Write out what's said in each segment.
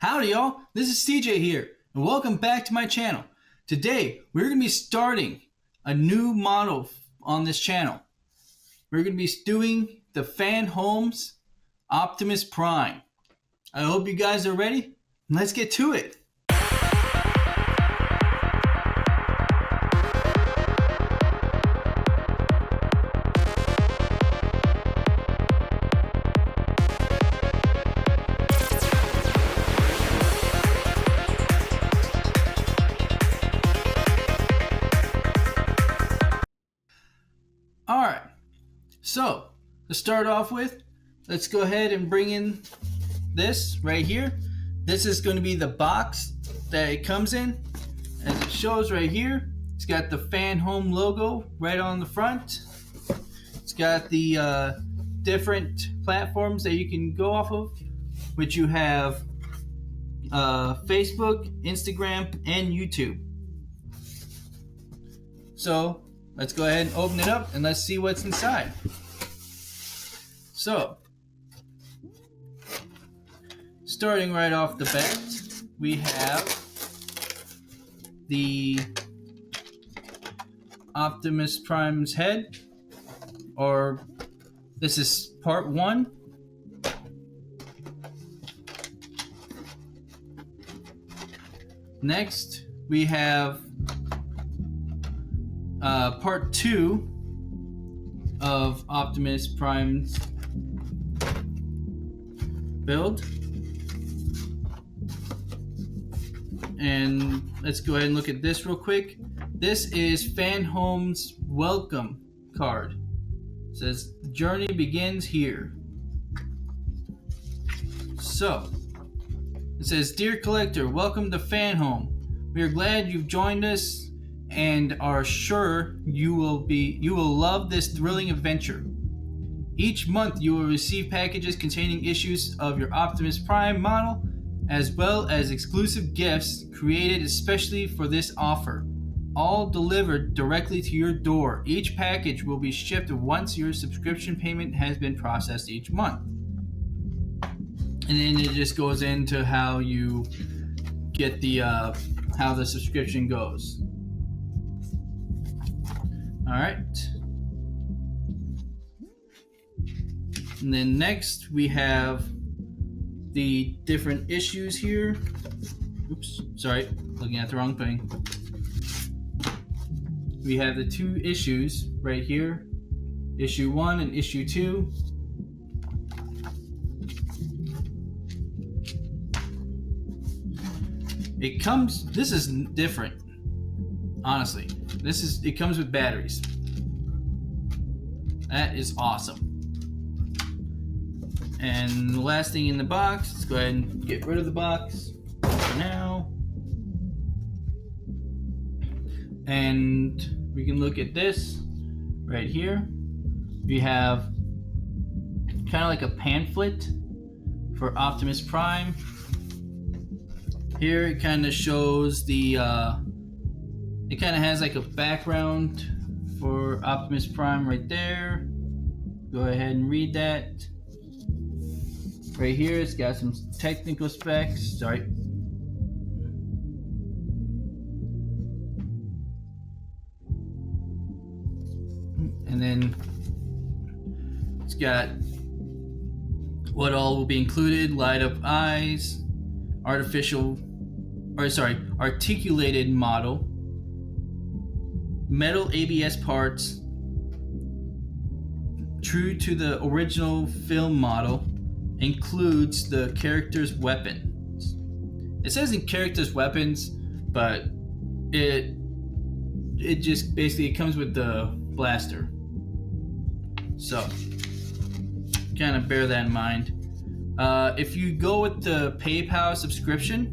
Howdy y'all, this is CJ here, and welcome back to my channel. Today, we're going to be starting a new model on this channel. We're going to be doing the Fanhome's Optimus Prime. I hope you guys are ready. Let's get to it. Alright, so to start off with, let's go ahead and bring in this right here. This is going to be the box that it comes in. As it shows right here, it's got the Fanhome logo right on the front. It's got the different platforms that you can go off of, which you have Facebook, Instagram, and YouTube. So let's go ahead and open it up and let's see what's inside. So, starting right off the bat, we have the Optimus Prime's head, or this is part 1. Next, we have part 2 of Optimus Prime's build. And let's go ahead and look at this real quick. This is Fanhome's welcome card. It says, "Journey begins here." So, it says, "Dear collector, welcome to Fanhome. We are glad you've joined us and are sure you will love this thrilling adventure. Each month you will receive packages containing issues of your Optimus Prime model, as well as exclusive gifts created especially for this offer, all delivered directly to your door. Each package will be shipped once your subscription payment has been processed each month." And then it just goes into how you get the how the subscription goes. Alright. And then next we have the different issues here. Oops, sorry, looking at the wrong thing. We have the 2 issues right here, issue 1 and issue 2. This is different, honestly. It comes with batteries. That is awesome. And the last thing in the box, let's go ahead and get rid of the box for now. And we can look at this right here. We have kind of like a pamphlet for Optimus Prime. Here it kind of shows the it kind of has like a background for Optimus Prime right there. Go ahead and read that. Right here it's got some technical specs. Sorry. And then it's got what all will be included: light up eyes, articulated model, metal ABS parts, true to the original film model, includes the character's weapons. It says in character's weapons, but it just basically comes with the blaster. So kind of bear that in mind. If you go with the PayPal subscription,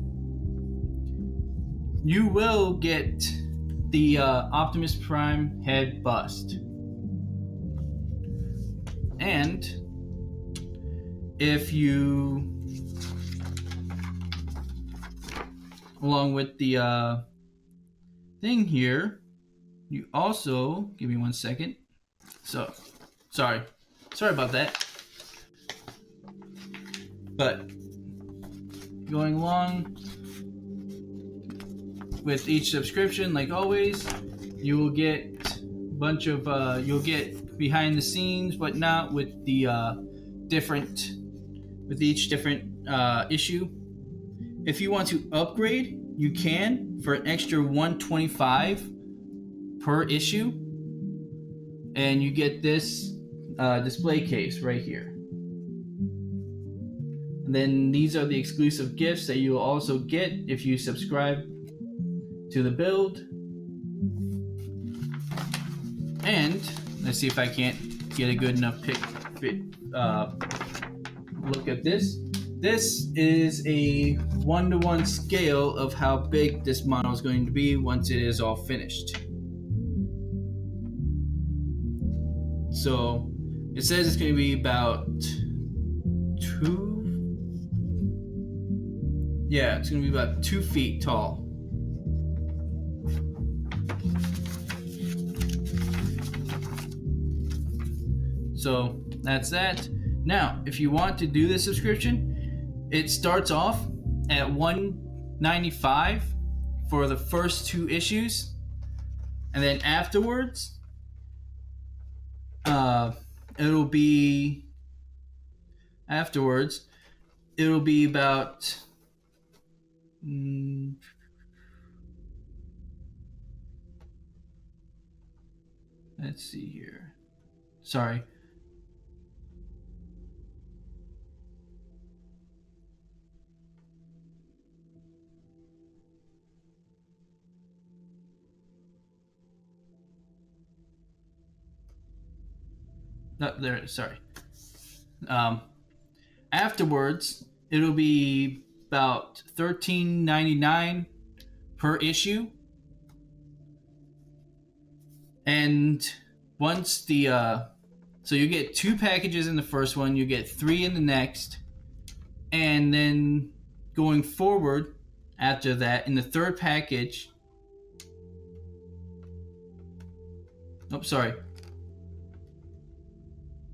you will get the Optimus Prime head bust. And if you, along with the thing here, you also, give me 1 second. So, sorry about that. But going along with each subscription, like always, you will get a bunch of you'll get behind the scenes whatnot with the each different issue. If you want to upgrade, you can for an extra $125 per issue, and you get this display case right here. And then these are the exclusive gifts that you will also get if you subscribe to the build. And let's see if I can't get a good enough look at this. This is a 1-to-1 scale of how big this model is going to be once it is all finished. So it says it's going to be about it's going to be about 2 feet tall. So that's that. Now, if you want to do this subscription, it starts off at $195 for the first 2 issues, and then afterwards, it'll be about let's see here. Sorry. No, there it is. Sorry. Afterwards, it'll be about $13.99 per issue, and once the so you get 2 packages in the first one, you get 3 in the next, and then going forward after that, in the third package.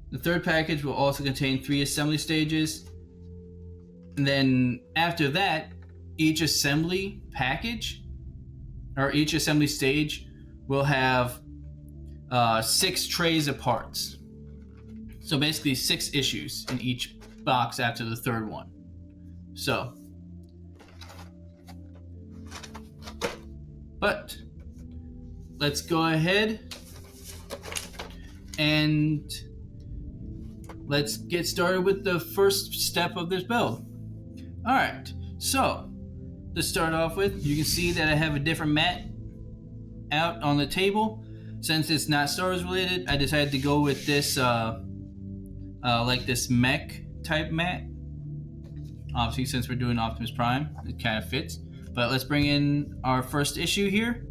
The third package will also contain 3 assembly stages. And then after that, each assembly package or each assembly stage will have 6 trays of parts. So basically 6 issues in each box after the third one. So, but let's go ahead and let's get started with the first step of this build. Alright, so to start off with, you can see that I have a different mat out on the table. Since it's not Star Wars related, I decided to go with this like this mech type mat. Obviously, since we're doing Optimus Prime, it kind of fits. But let's bring in our first issue here.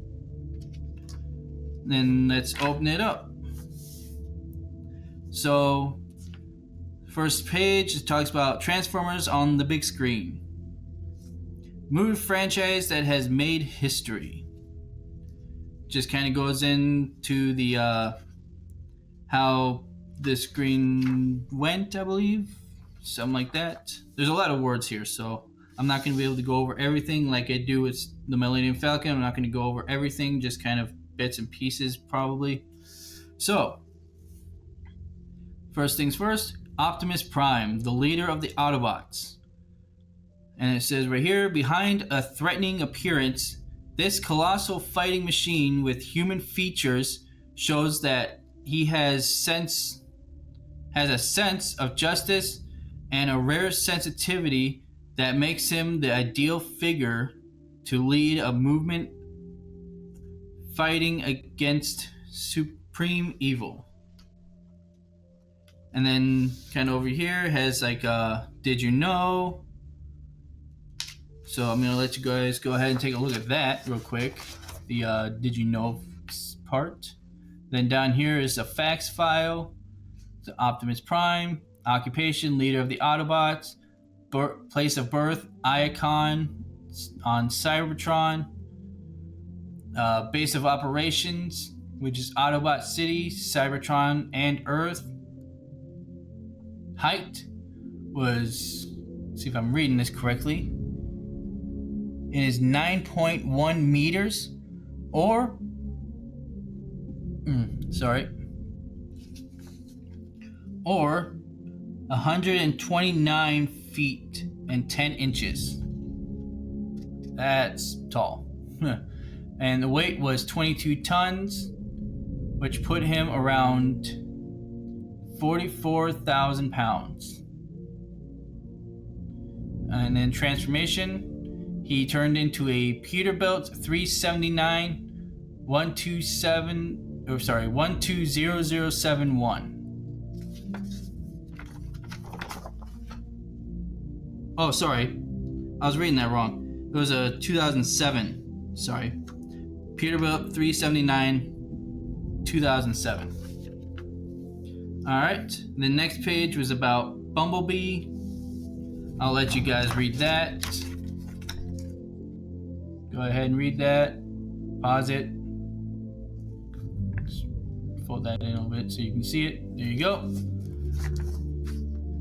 Then let's open it up. So first page, it talks about Transformers on the big screen. Movie franchise that has made history. Just kind of goes into the how the screen went, I believe. Something like that. There's a lot of words here, so I'm not going to be able to go over everything like I do with the Millennium Falcon. I'm not going to go over everything, just kind of bits and pieces probably. So, first things first, Optimus Prime, the leader of the Autobots. And it says right here, behind a threatening appearance, this colossal fighting machine with human features shows that he has a sense of justice and a rare sensitivity that makes him the ideal figure to lead a movement fighting against supreme evil. And then kind of over here has like did you know? So I'm gonna let you guys go ahead and take a look at that real quick. The did you know part. Then down here is a facts file. The Optimus Prime, occupation, leader of the Autobots, place of birth, Icon on Cybertron, base of operations, which is Autobot City, Cybertron, and Earth. Height was, let's see if I'm reading this correctly, and is 9.1 meters, or or 129 feet and 10 inches. That's tall. And the weight was 22 tons, which put him around 44,000 pounds. And then transformation, he turned into a Peterbilt 379 120071. Oh, sorry. I was reading that wrong. It was a 2007. Sorry. Peterbilt 379 2007. Alright. The next page was about Bumblebee. I'll let you guys read that. Go ahead and read that. Pause it. Just fold that in a little bit so you can see it. There you go.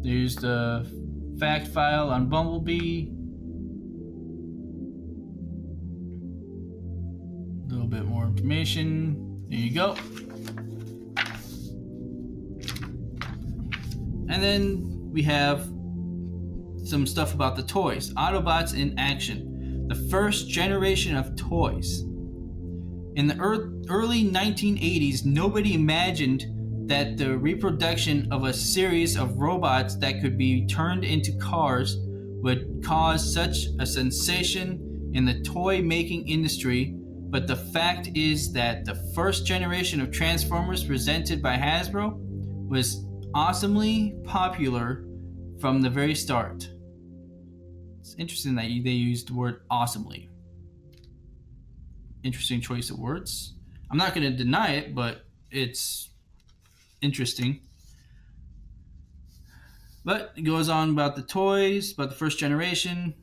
There's the fact file on Bumblebee. A little bit more information. There you go. And then we have some stuff about the toys. Autobots in action. The first generation of toys. In the early 1980s, nobody imagined that the reproduction of a series of robots that could be turned into cars would cause such a sensation in the toy making industry. But the fact is that the first generation of Transformers presented by Hasbro was awesomely popular from the very start. It's interesting that they used the word awesomely. Interesting choice of words. I'm not going to deny it, but it's interesting. But it goes on about the toys, about the first generation,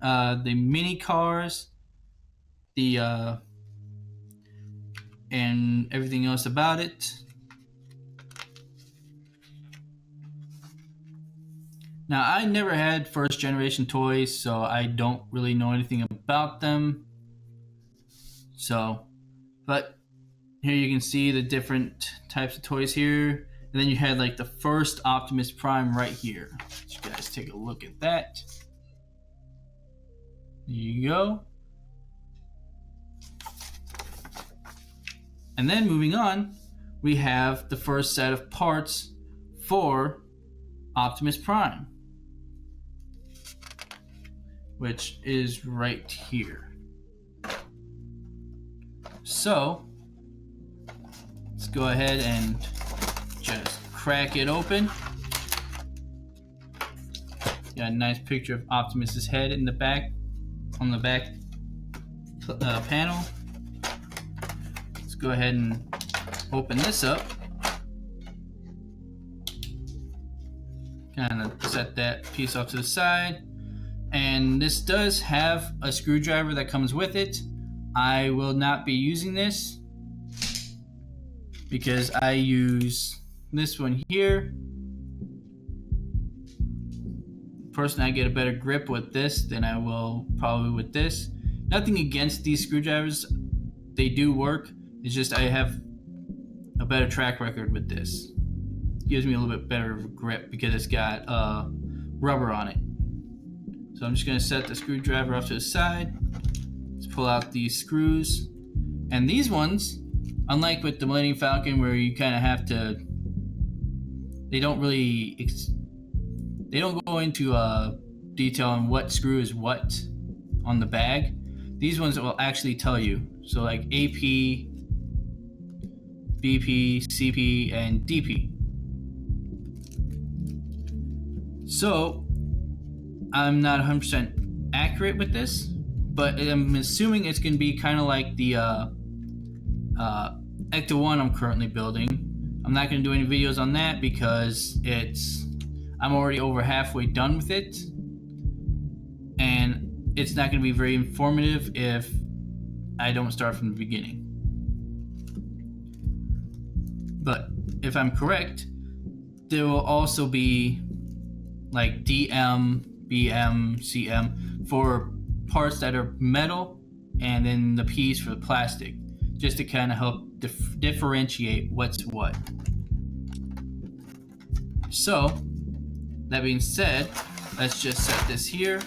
the mini cars, and everything else about it. Now, I never had first generation toys, so I don't really know anything about them. But here you can see the different types of toys here. And then you had like the first Optimus Prime right here. Let you guys take a look at that. There you go. And then moving on, we have the first set of parts for Optimus Prime, which is right here. So let's go ahead and just crack it open. Got a nice picture of Optimus's head in the back, on the back panel. Let's go ahead and open this up. Kind of set that piece off to the side. And this does have a screwdriver that comes with it. I will not be using this because I use this one here. Personally, I get a better grip with this than I will probably with this. Nothing against these screwdrivers. They do work. It's just I have a better track record with this. It gives me a little bit better of a grip because it's got rubber on it. So I'm just going to set the screwdriver off to the side. Let's pull out these screws. And these ones, unlike with the Millennium Falcon where you kind of have to, they don't go into detail on what screw is what on the bag. These ones will actually tell you. So like AP, BP, CP, and DP. So I'm not 100% accurate with this, but I'm assuming it's going to be kind of like the Ecto 1 I'm currently building. I'm not going to do any videos on that because I'm already over halfway done with it, and it's not going to be very informative if I don't start from the beginning. But if I'm correct, there will also be like DM, BM, CM for parts that are metal and then the piece for the plastic, just to kind of help differentiate what's what. So, that being said, let's just set this here.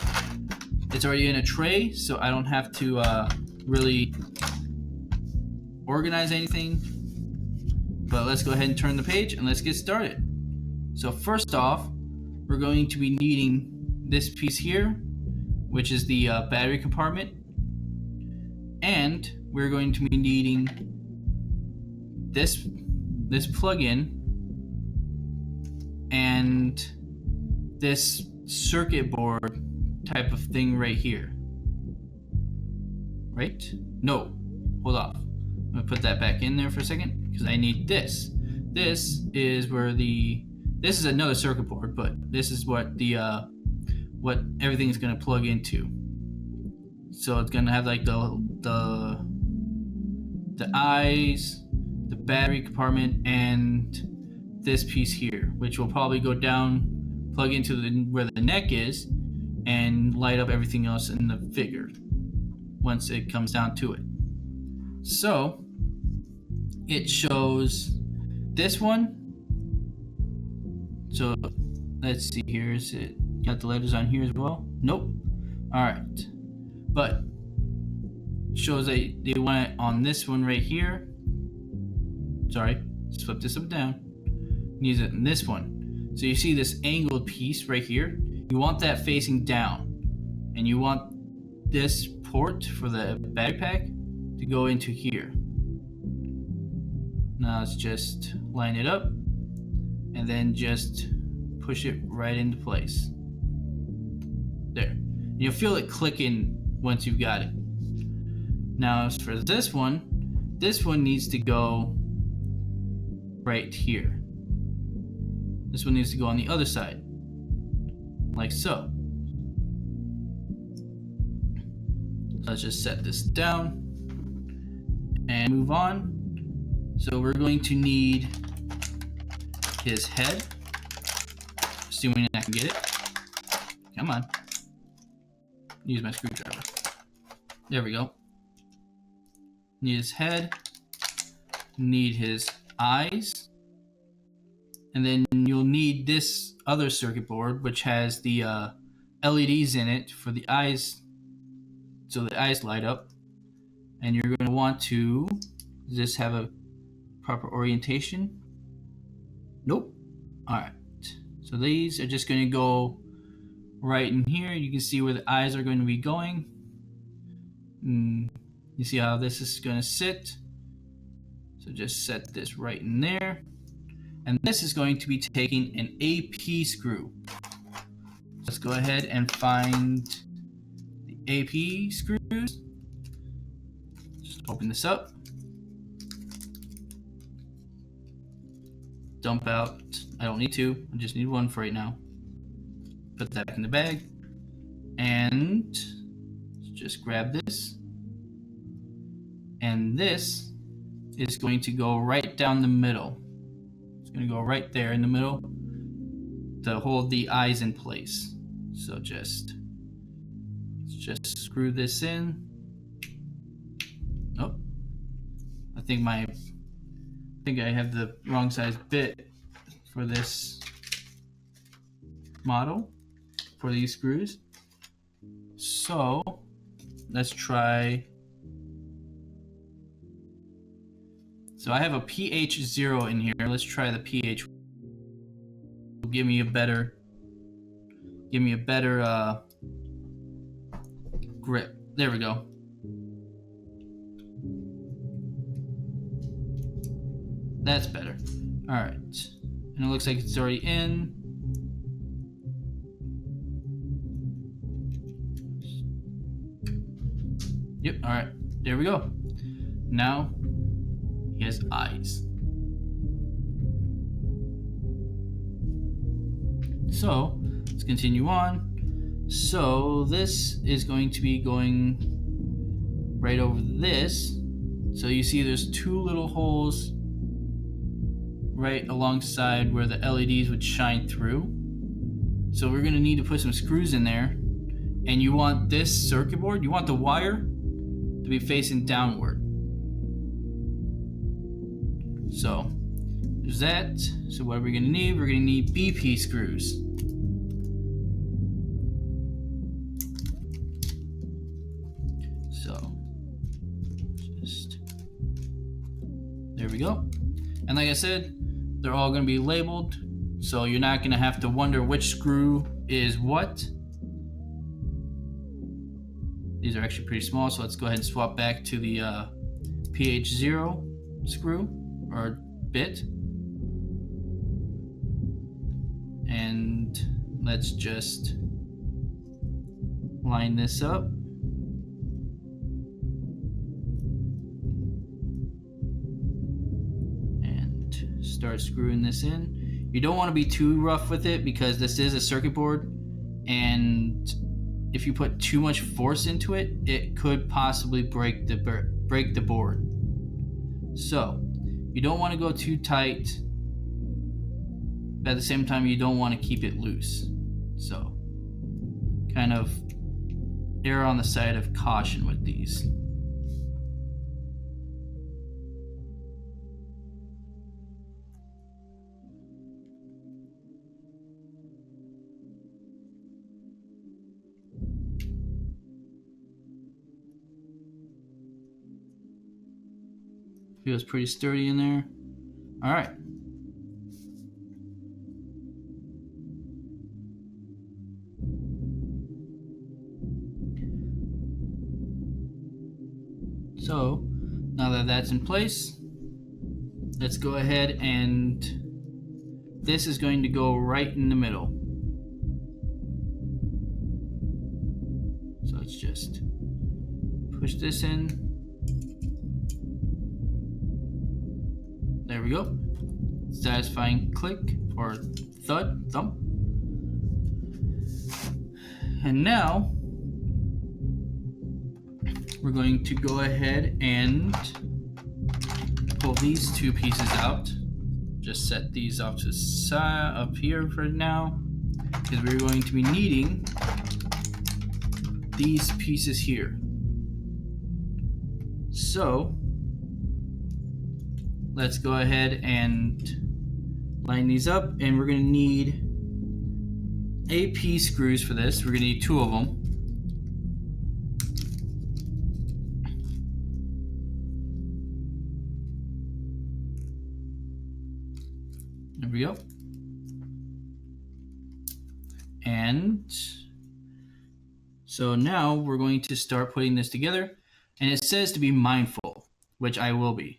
It's already in a tray, so I don't have to really organize anything. But let's go ahead and turn the page and let's get started. So first off, we're going to be needing this piece here, which is the battery compartment. And we're going to be needing this plug-in and this circuit board type of thing right here. Right? No, hold off. I'm gonna put that back in there for a second because I need this. This is where this is another circuit board, but this is what what everything's gonna plug into. So it's gonna have like the eyes, the battery compartment, and this piece here, which will probably go down, plug into where the neck is, and light up everything else in the figure once it comes down to it. So it shows this one. So let's see here. Is it got the letters on here as well? Nope. All right, but shows that they want it on this one right here. Sorry, let's flip this up down. Needs it in this one. So you see this angled piece right here. You want that facing down, and you want this port for the battery pack to go into here. Now let's just line it up and then just push it right into place. There. You'll feel it clicking once you've got it. Now as for this one needs to go right here. This one needs to go on the other side, like so. Let's just set this down and move on. So we're going to need his head, assuming I can get it. Come on. Use my screwdriver. There we go. Need his head, need his eyes, and then you'll need this other circuit board which has the LEDs in it for the eyes, so the eyes light up. And you're going to want to just have a proper orientation. Nope. Alright, so these are just going to go right in here. You can see where the eyes are going to be going. You see how this is going to sit. So just set this right in there. And this is going to be taking an AP screw. Let's go ahead and find the AP screws. Just open this up. Dump out. I don't need two. I just need one for right now. Put that back in the bag. And just grab this. And this is going to go right down the middle. It's going to go right there in the middle to hold the eyes in place. So let's just screw this in. Oh, I think I have the wrong size bit for this model for these screws. So let's try. So I have a pH 0 in here. Let's try the pH. Give me a better grip. There we go. That's better. All right, and it looks like it's already in. Yep. All right, there we go. Now he has eyes. So let's continue on. So this is going to be going right over this. So you see there's two little holes right alongside where the LEDs would shine through. So we're going to need to put some screws in there and you want this circuit board, you want the wire to be facing downward. So there's that. So what are we going to need? We're going to need BP screws. So just there we go. And like I said, they're all going to be labeled, so you're not going to have to wonder which screw is what. These are actually pretty small, so let's go ahead and swap back to the PH0 screw or bit. And let's just line this up. And start screwing this in. You don't want to be too rough with it because this is a circuit board, and if you put too much force into it, it could possibly break the board. So you don't want to go too tight, but at the same time you don't want to keep it loose. So kind of err on the side of caution with these. Feels pretty sturdy in there. All right. So now that that's in place, let's go ahead and this is going to go right in the middle. So let's just push this in. There we go. Satisfying click or thud, thump. And now we're going to go ahead and pull these two pieces out. Just set these off to the side up here for now, because we're going to be needing these pieces here. So let's go ahead and line these up, and we're going to need AP screws for this. We're going to need 2 of them. There we go. And so now we're going to start putting this together, and it says to be mindful, which I will be.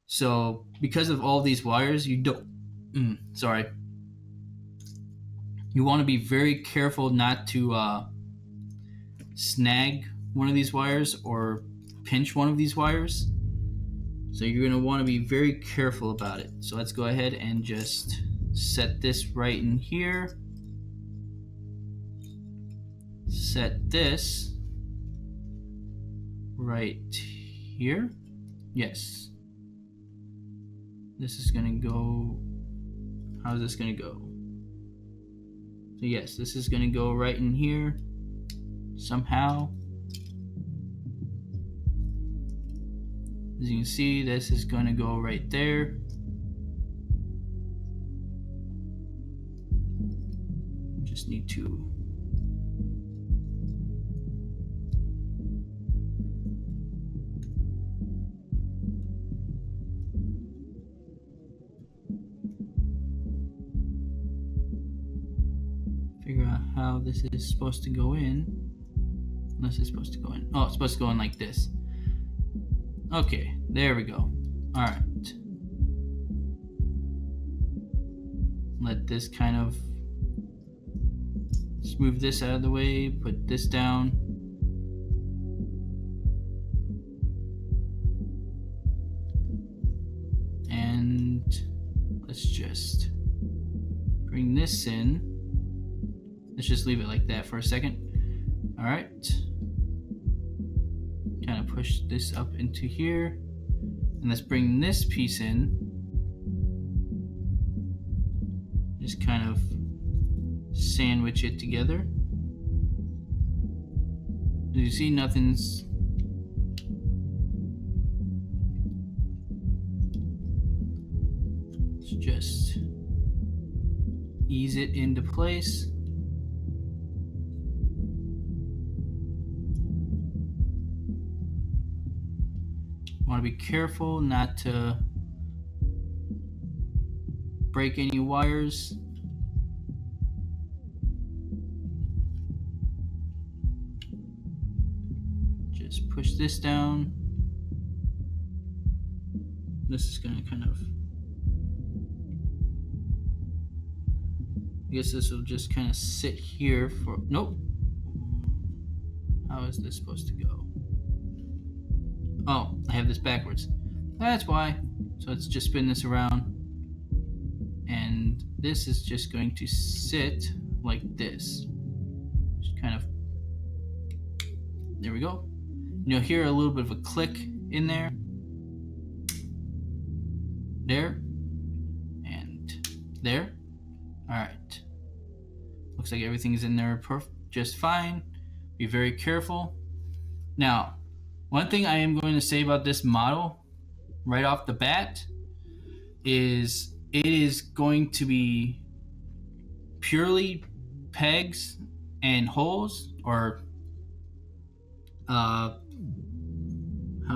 So because of all these wires, you don't, you want to be very careful not to snag one of these wires or pinch one of these wires. So you're going to want to be very careful about it. So let's go ahead and just set this right in here. Set this right here. Yes. This is going to go, how's this going to go? So yes, this is going to go right in here somehow. As you can see, this is going to go right there. Just need to figure out how this is supposed to go in. Unless it's supposed to go in. Oh, it's supposed to go in like this. Okay, there we go. Alright. Let this kind of smooth this out of the way, put this down. And let's just bring this in. Let's just leave it like that for a second. Alright. Kind of push this up into here. And let's bring this piece in. Just kind of sandwich it together. You see, nothing's. Let's just ease it into place. Want to be careful not to break any wires. Just push this down. This is going to kind of, I guess this will just kind of sit here for, nope. How is this supposed to go? Oh, I have this backwards. That's why. So let's just spin this around. And this is just going to sit like this. Just kind of, there we go. You'll hear a little bit of a click in there. There. And there. Alright. Looks like everything's in there just fine. Be very careful. Now, one thing I am going to say about this model right off the bat is it is going to be purely pegs and holes, or how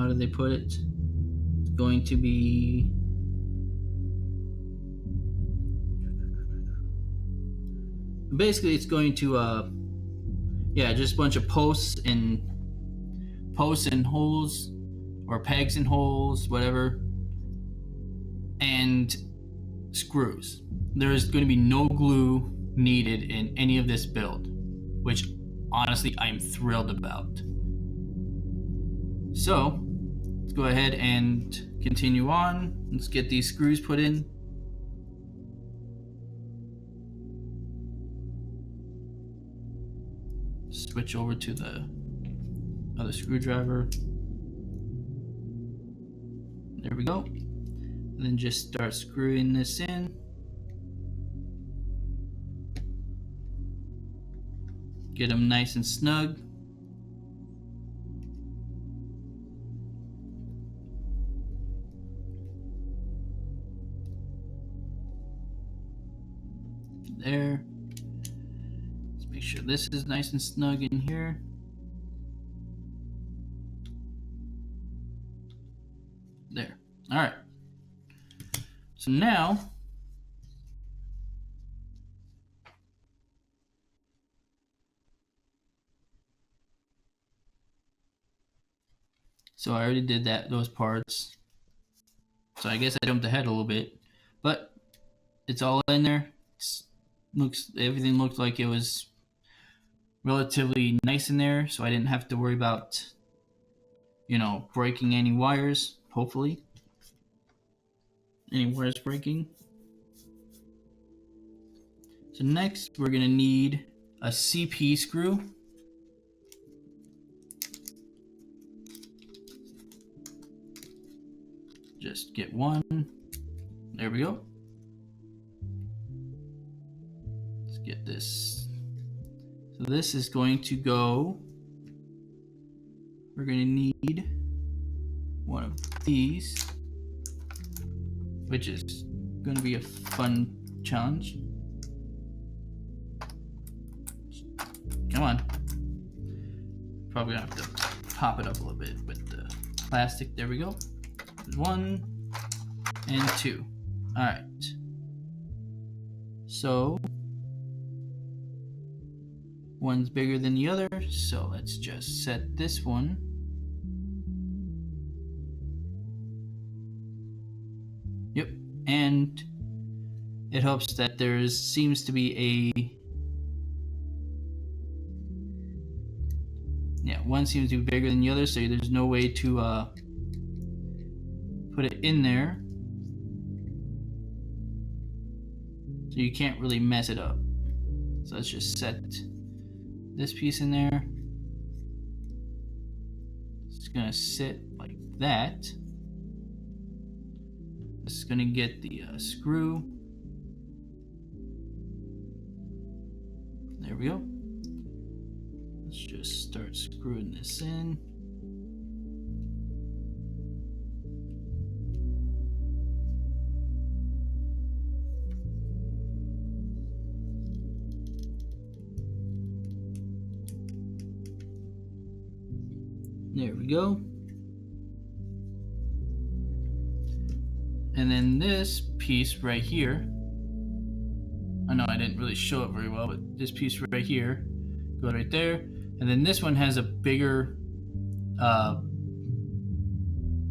do they put it? It's going to be basically it's going to yeah, just a bunch of posts and holes, or pegs and holes, whatever, and screws. There is going to be no glue needed in any of this build, which honestly I'm thrilled about. So let's go ahead and continue on. Let's get these screws put in. Switch over to the other screwdriver. There we go. And then just start screwing this in. Get them nice and snug. There. Let's make sure this is nice and snug in here. There. All right. So now, so I already did those parts. So I guess I jumped ahead a little bit, but it's all in there. Everything looked like it was relatively nice in there, so I didn't have to worry about, breaking any wires. Hopefully, any wires breaking. So next, we're gonna need a CP screw. Just get one. There we go. Let's get this. So this is going to go, we're going to need one of these, which is going to be a fun challenge. Come on. Probably gonna have to pop it up a little bit with the plastic. There we go. 1 and 2. All right. So one's bigger than the other, so let's just set this one. Yep, and it helps that there seems to be one seems to be bigger than the other, so there's no way to put it in there, so you can't really mess it up. So let's just set this piece in there. It's gonna sit like that. This is gonna get the screw. There we go. Let's just start screwing this in. There we go. And then this piece right here, I know I didn't really show it very well, but this piece right here goes right there. And then this one has a bigger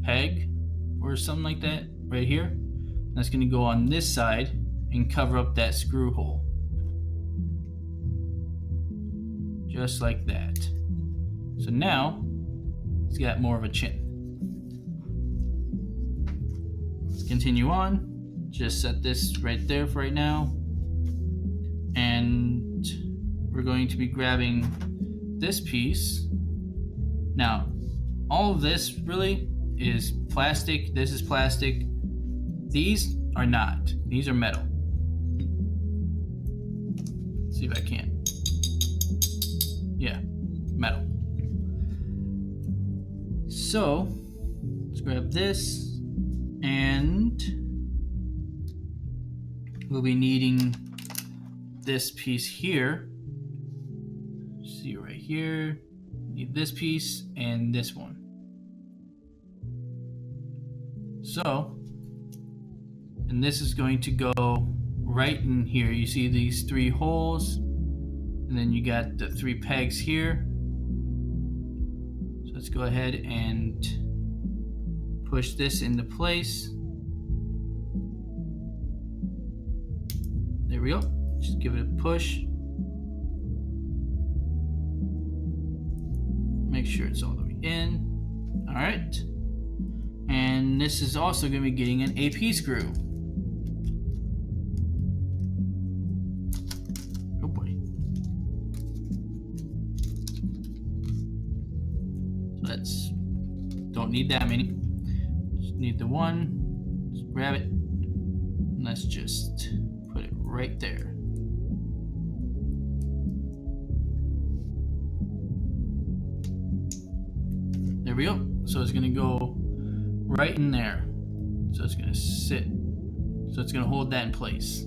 peg or something like that right here. That's going to go on this side and cover up that screw hole. Just like that. So now it's got more of a chin. Let's continue on. Just set this right there for right now. And we're going to be grabbing this piece. Now, all of this really is plastic. This is plastic. These are not. These are metal. Let's see if I can. Yeah, metal. So, let's grab this, and we'll be needing this piece here. See right here, need this piece and this one. So, and this is going to go right in here. You see these 3 holes, and then you got the 3 pegs here. So let's go ahead and push this into place. There we go. Just give it a push. Make sure it's all the way in. All right. And this is also going to be getting an AP screw. Oh boy. So let's, don't need that many. Just need the one. Just grab it. And let's just put it right there. There we go. So it's going to go right in there. So it's going to sit. So it's going to hold that in place.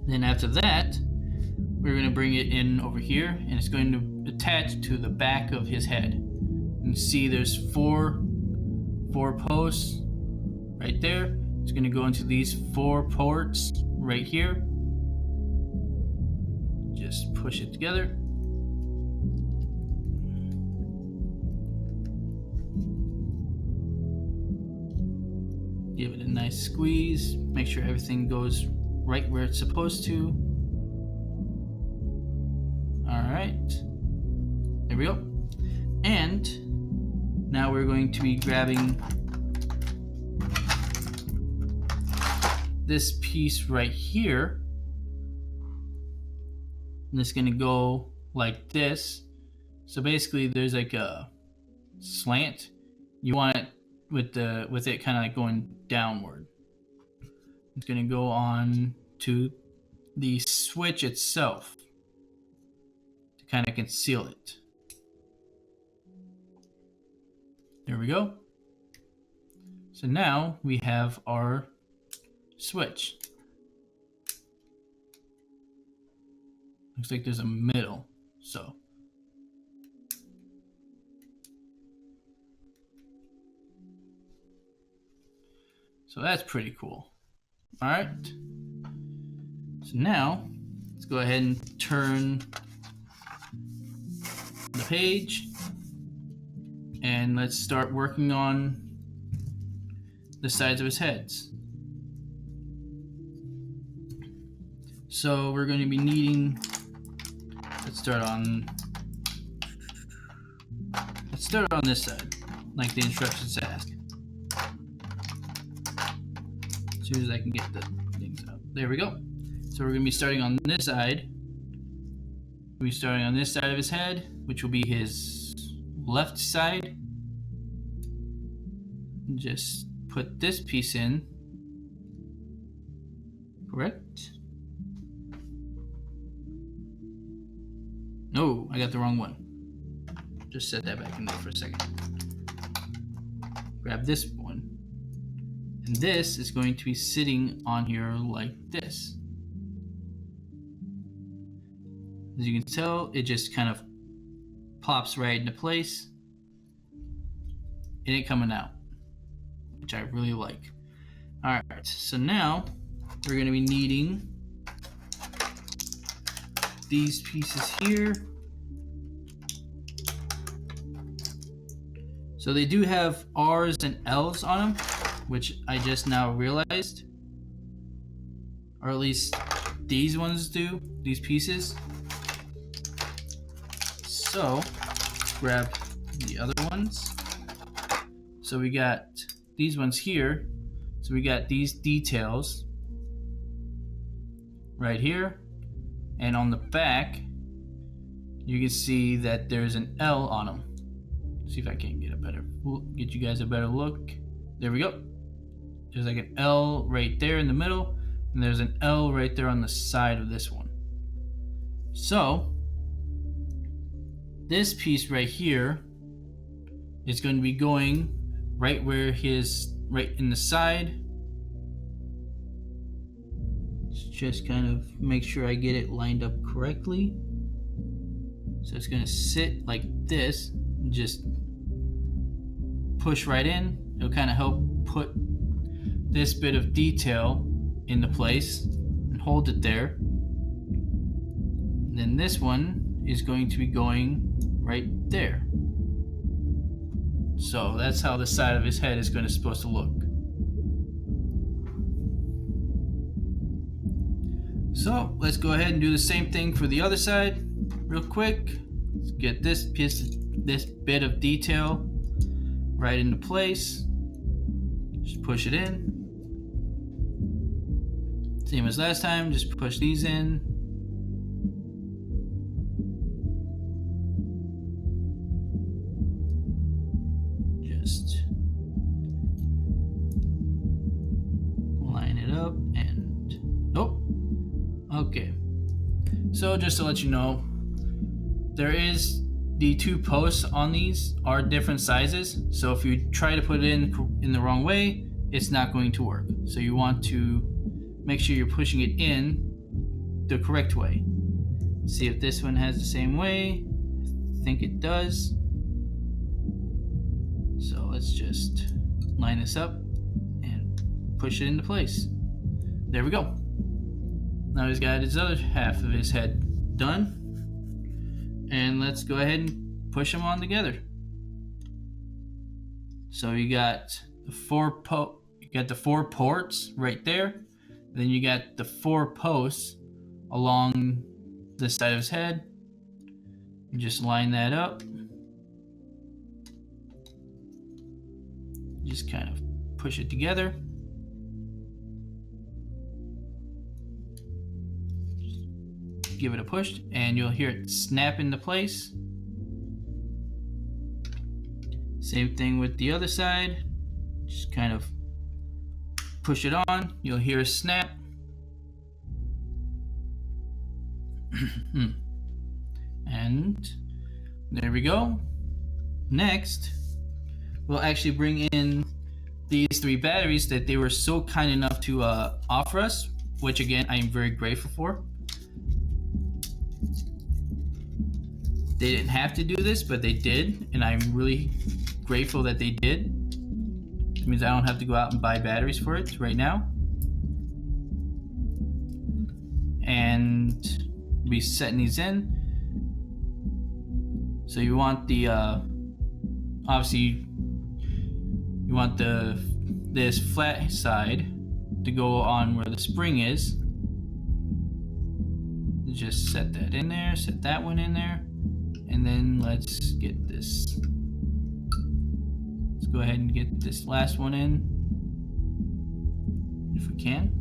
Then after that, we're going to bring it in over here, and it's going to attach to the back of his head. You see there's four posts right there. It's going to go into these 4 ports right here. Just push it together. Give it a nice squeeze. Make sure everything goes right where it's supposed to. Alright. There we go. And now we're going to be grabbing this piece right here. And it's going to go like this. So basically there's like a slant. You want it with it kind of like going downward. It's going to go on to the switch itself to kind of conceal it. There we go. So now we have our switch. Looks like there's a middle. So that's pretty cool. All right. So now let's go ahead and turn the page, and let's start working on the sides of his heads. So we're going to be needing, let's start on this side, like the instructions ask. As soon as I can get the things out. There we go. So we're going to be starting on this side. We'll be starting on this side of his head, which will be his left side. Just put this piece in. Correct. No, I got the wrong one. Just set that back in there for a second. Grab this one. And this is going to be sitting on here like this. As you can tell, it just kind of pops right into place. It ain't coming out, which I really like. Alright, so now we're going to be needing these pieces here. So they do have R's and L's on them, which I just now realized. Or at least these ones do, these pieces. So, grab the other ones. So we got these ones here. So we got these details right here. And on the back, you can see that there's an L on them. See if I can get you guys a better look. There we go. There's like an L right there in the middle, and there's an L right there on the side of this one. So this piece right here is going to be going right where right in the side. Let's just kind of make sure I get it lined up correctly. So it's going to sit like this and just push right in. It'll kind of help put this bit of detail into place and hold it there. And then this one is going to be going right there. So that's how the side of his head is supposed to look. So let's go ahead and do the same thing for the other side real quick. Let's get this bit of detail right into place. Just push it in. Same as last time, just push these in. Just line it up and okay. So just to let you know, there is the two posts on these are different sizes. So if you try to put it in the wrong way, it's not going to work. So you want to make sure you're pushing it in the correct way. See if this one has the same way. I think it does. So let's just line this up and push it into place. There we go. Now he's got his other half of his head done. And let's go ahead and push them on together. So you got the four ports right there. Then you got the 4 posts along the side of his head. You just line that up. Just kind of push it together. Just give it a push and you'll hear it snap into place. Same thing with the other side. Just kind of push it on, you'll hear a snap. And there we go. Next, we'll actually bring in these 3 batteries that they were so kind enough to offer us, which again, I am very grateful for. They didn't have to do this, but they did, and I'm really grateful that they did. It means I don't have to go out and buy batteries for it right now. And be setting these in. So you want the obviously you want this flat side to go on where the spring is. Just set that in there, set that one in there, and then let's get this. Go ahead and get this last one in if we can.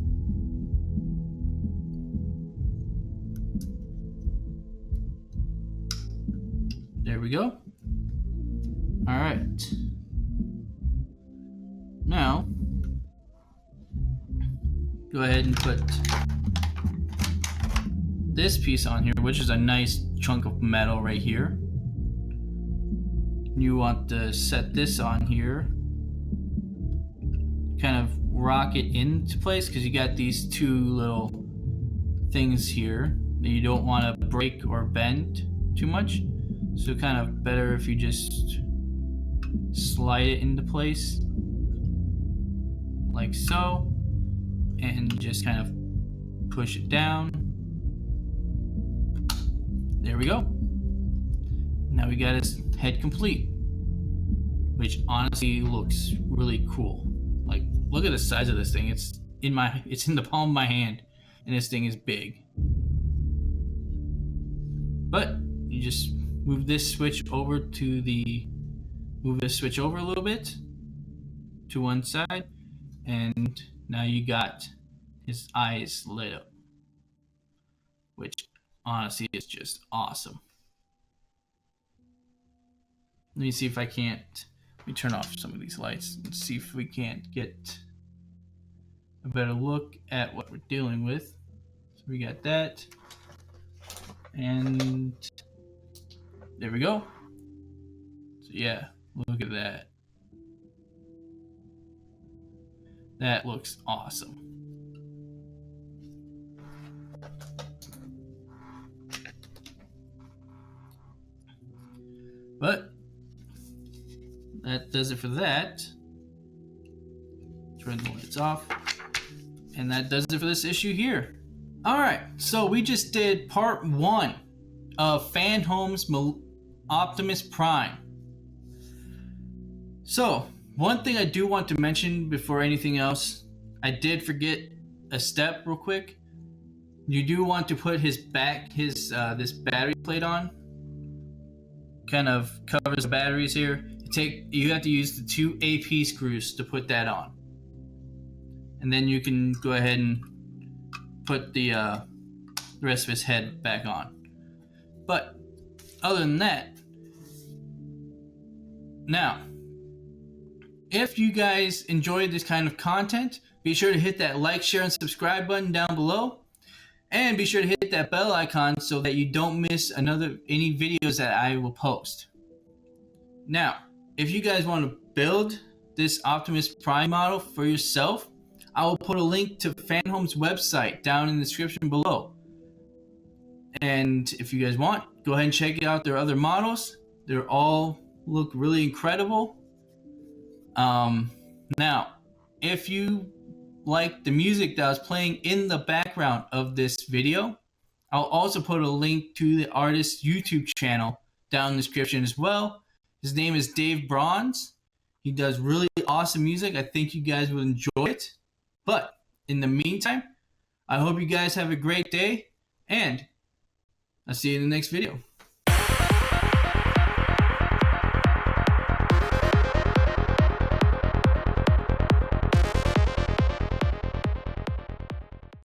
There we go. All right. Now, go ahead and put this piece on here, which is a nice chunk of metal right here. You want to set this on here, kind of rock it into place, because you got these two little things here that you don't want to break or bend too much. So kind of better if you just slide it into place like so, and just kind of push it down. There we go. Now we got his head complete, which honestly looks really cool. Like, look at the size of this thing. It's in the palm of my hand, and this thing is big. But you just move this switch over a little bit to one side, and now you got his eyes lit up, which honestly is just awesome. Let me see if I can't. Let me turn off some of these lights and see if we can't get a better look at what we're dealing with. So we got that, and there we go. So yeah, look at that. That looks awesome. But that does it for that. Turn the lights off. And that does it for this issue here. Alright, so we just did part 1 of Fanhome's Optimus Prime. So, one thing I do want to mention before anything else, I did forget a step real quick. You do want to put this battery plate on. Kind of covers the batteries here. You have to use the 2 AP screws to put that on, and then you can go ahead and put the rest of his head back on. But other than that, now, if you guys enjoyed this kind of content, be sure to hit that like, share, and subscribe button down below. And be sure to hit that bell icon so that you don't miss any videos that I will post. Now, if you guys want to build this Optimus Prime model for yourself, I will put a link to Fanhome's website down in the description below. And if you guys want, go ahead and check out their other models. They all look really incredible. Now, if you like the music that was playing in the background of this video, I'll also put a link to the artist's YouTube channel down in the description as well. His name is Dave Brons. He does really awesome music. I think you guys will enjoy it. But in the meantime, I hope you guys have a great day, and I'll see you in the next video.